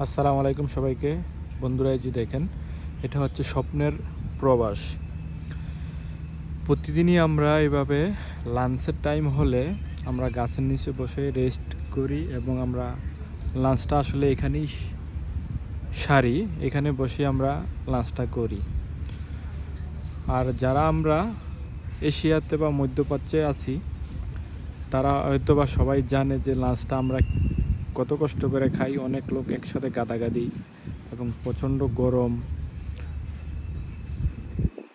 আসসালামু আলাইকুম সবাইকে। বন্ধুরা, এই যে দেখেন, এটা হচ্ছে স্বপ্নের প্রবাস। প্রতিদিনই আমরা এভাবে লাঞ্চের টাইম হলে আমরা গাছের নিচে বসে রেস্ট করি এবং আমরা লাঞ্চটা আসলে এখানেই সারি, এখানে বসে আমরা লাঞ্চটা করি। আর যারা আমরা এশিয়াতে বা মধ্যপ্রাচ্যে আছি, তারা হয়তো বা সবাই জানে যে লাঞ্চটা আমরা কত কষ্ট করে খাই। অনেক লোক একসাথে গাদাগাদি এবং প্রচণ্ড গরম।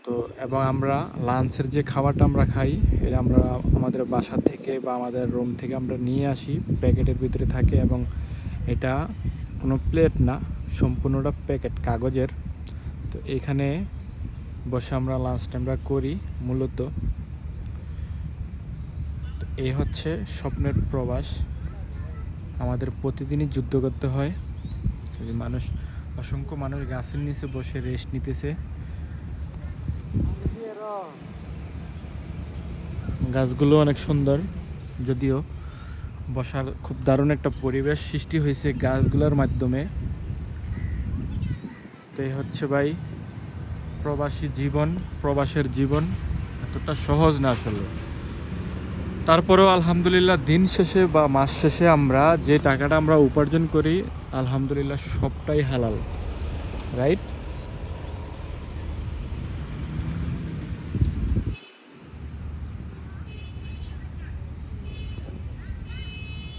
তো এবং আমরা লাঞ্চের যে খাবারটা আমরা খাই, এটা আমরা আমাদের বাসা থেকে বা আমাদের রুম থেকে আমরা নিয়ে আসি, প্যাকেটের ভিতরে থাকে এবং এটা কোনো প্লেট না, সম্পূর্ণটা প্যাকেট কাগজের। তো এখানে বসে আমরা লাঞ্চটা আমরা করি মূলত। তো এই হচ্ছে স্বপ্নের প্রবাস। আমাদের প্রতিদিনই যুদ্ধ করতে হয়। মানুষ, অসংখ্য মানুষ গাছের নিচে বসে রেস্ট নিতেছে। গাছগুলো অনেক সুন্দর, যদিও বসার খুব দারুণ একটা পরিবেশ সৃষ্টি হয়েছে গাছগুলোর মাধ্যমে। তো এই হচ্ছে ভাই প্রবাসী জীবন, প্রবাসের জীবন এতটা সহজ না আসলে। তারপরেও আলহামদুলিল্লাহ, দিন শেষে বা মাস শেষে আমরা যে টাকাটা আমরা উপার্জন করি, আলহামদুলিল্লাহ সবটাই হালাল, রাইট।